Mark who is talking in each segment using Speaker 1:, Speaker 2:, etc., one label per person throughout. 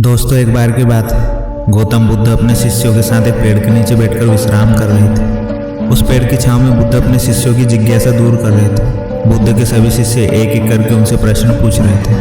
Speaker 1: दोस्तों, एक बार की बात है। गौतम बुद्ध अपने शिष्यों के साथ एक पेड़ के नीचे बैठकर विश्राम कर रहे थे। उस पेड़ की छांव में बुद्ध अपने शिष्यों की जिज्ञासा दूर कर रहे थे। बुद्ध के सभी शिष्य एक एक करके उनसे प्रश्न पूछ रहे थे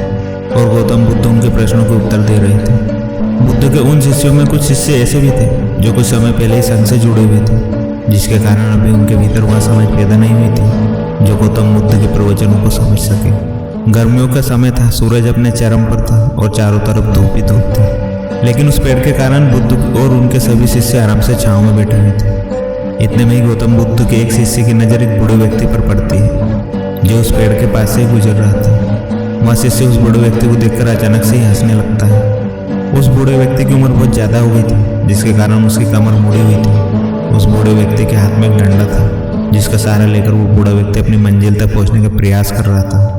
Speaker 1: और गौतम बुद्ध उनके प्रश्नों के उत्तर दे रहे थे। बुद्ध के उन शिष्यों में कुछ शिष्य ऐसे भी थे जो कुछ समय पहले ही संघ से जुड़े हुए थे, जिसके कारण अभी उनके भीतर वह समझ पैदा नहीं हुई थी जो गौतम बुद्ध के प्रवचनों को समझ सके। गर्मियों का समय था, सूरज अपने चरम पर था और चारों तरफ धूप ही धूप थी, लेकिन उस पेड़ के कारण बुद्ध और उनके सभी शिष्य आराम से छांव में बैठे हुए थे। इतने में ही गौतम बुद्ध के एक शिष्य की नज़र एक बूढ़े व्यक्ति पर पड़ती है जो उस पेड़ के पास से गुजर रहा था। वह शिष्य उस बूढ़े व्यक्ति को देखकर अचानक से ही हंसने लगता है। उस बूढ़े व्यक्ति की उम्र बहुत ज़्यादा हो गई थी, जिसके कारण उसकी कमर मुड़ी हुई थी। उस बूढ़े व्यक्ति के हाथ में एक डंडा था, जिसका सहारा लेकर वो बूढ़ा व्यक्ति अपनी मंजिल तक पहुंचने का प्रयास कर रहा था।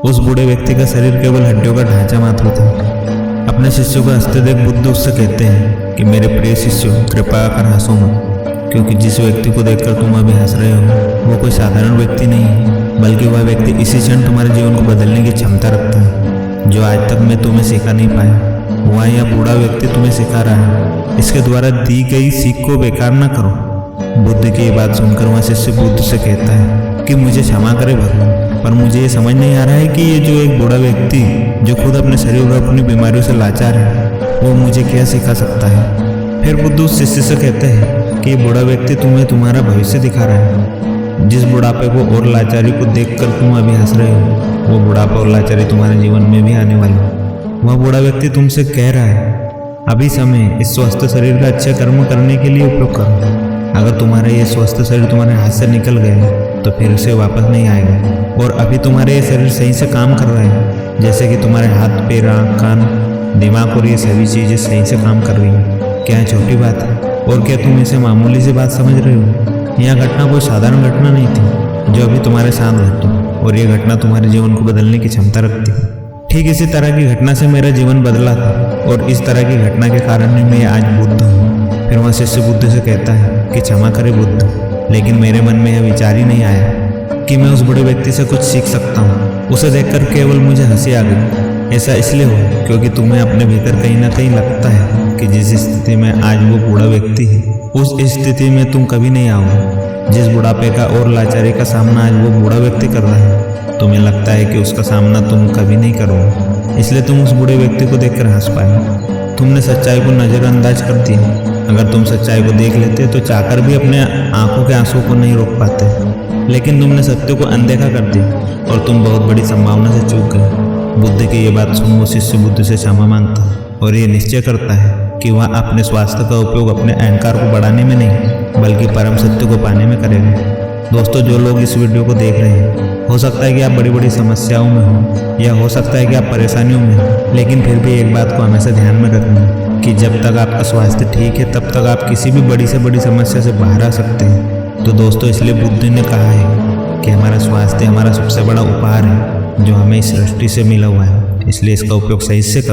Speaker 1: उस बूढ़े व्यक्ति का शरीर केवल हड्डियों का ढांचा मात्र था। अपने शिष्यों को हंसते देख बुद्ध उससे कहते हैं कि मेरे प्रिय शिष्यों, कृपया कर हंसो मत, क्योंकि जिस व्यक्ति को देखकर तुम अभी हंस रहे हो वो कोई साधारण व्यक्ति नहीं है, बल्कि वह व्यक्ति इसी क्षण तुम्हारे जीवन को बदलने की क्षमता रखता है, जो आज तक मैं तुम्हें सिखा नहीं पाया। वह यह बूढ़ा व्यक्ति तुम्हें सिखा रहा है। इसके द्वारा दी गई सीख को बेकार न करो। बुद्ध की ये बात सुनकर वह शिष्य बुद्ध से कहता है कि मुझे क्षमा करे भगवान, पर मुझे ये समझ नहीं आ रहा है कि ये जो एक बूढ़ा व्यक्ति जो खुद अपने शरीर और अपनी बीमारियों से लाचार है, वो मुझे क्या सिखा सकता है। फिर बुद्ध उस शिष्य से कहते हैं कि ये बूढ़ा व्यक्ति तुम्हें तुम्हारा भविष्य दिखा रहा है। जिस बुढ़ापे को और लाचारी को देखकर तुम अभी हंस रहे हो, वो बुढ़ापा और लाचारी तुम्हारे जीवन में भी आने वाली है। वह बूढ़ा व्यक्ति तुमसे कह रहा है अभी समय इस स्वस्थ शरीर का अच्छे कर्म करने के लिए उपयोग करो। अगर तुम्हारा ये स्वस्थ शरीर तुम्हारे हाथ से निकल गया तो फिर उसे वापस नहीं आएगा। और अभी तुम्हारे ये शरीर सही से काम कर रहा है, जैसे कि तुम्हारे हाथ, पैर, आँख, कान, दिमाग और ये सभी चीज़ें सही से काम कर रही हैं। क्या छोटी बात है? और क्या तुम इसे मामूली सी बात समझ रहे हो? यह घटना कोई साधारण घटना नहीं थी जो अभी तुम्हारे साथ घटी, और ये घटना तुम्हारे जीवन को बदलने की क्षमता रखती है। ठीक इसी तरह की घटना से मेरा जीवन बदला था, और इस तरह की घटना के कारण ही मैं आज बुद्ध हूँ। फिर वह शिष्य बुद्ध से कहता है कि क्षमा करे बुद्ध, लेकिन मेरे मन में यह विचार ही नहीं आया कि मैं उस बड़े व्यक्ति से कुछ सीख सकता हूँ। उसे देखकर केवल मुझे हंसी आ गई। ऐसा इसलिए हो क्योंकि तुम्हें अपने भीतर कहीं ना कहीं लगता है कि जिस स्थिति में आज वो बूढ़ा व्यक्ति है, उस स्थिति में तुम कभी नहीं आओगे। जिस बुढ़ापे का और लाचारी का सामना आज वो बूढ़ा व्यक्ति कर रहा है, तुम्हें लगता है कि उसका सामना तुम कभी नहीं करोगे, इसलिए तुम उस बूढ़े व्यक्ति को देखकर हंस पाए। तुमने सच्चाई को नज़रअंदाज कर दिया। अगर तुम सच्चाई को देख लेते तो चाहकर भी अपने आंखों के आंसुओं को नहीं रोक पाते, लेकिन तुमने सत्य को अनदेखा कर दिया और तुम बहुत बड़ी संभावना से चूक गए। बुद्ध की ये बात सुन वो शिष्य बुद्ध से क्षमा मांगता और ये निश्चय करता है कि वह अपने स्वास्थ्य का उपयोग अपने अहंकार को बढ़ाने में नहीं, बल्कि परम सत्य को पाने में करेगा। दोस्तों, जो लोग इस वीडियो को देख रहे हैं, हो सकता है कि आप बड़ी बड़ी समस्याओं में हो, या हो सकता है कि आप परेशानियों में हो, लेकिन फिर भी एक बात को हमेशा ध्यान में रखना कि जब तक आपका स्वास्थ्य ठीक है तब तक आप किसी भी बड़ी से बड़ी समस्या से बाहर आ सकते हैं। तो दोस्तों, इसलिए बुद्ध ने कहा है कि हमारा स्वास्थ्य हमारा सबसे बड़ा उपहार है जो हमें इस सृष्टि से मिला हुआ है, इसलिए इसका उपयोग सही से करो।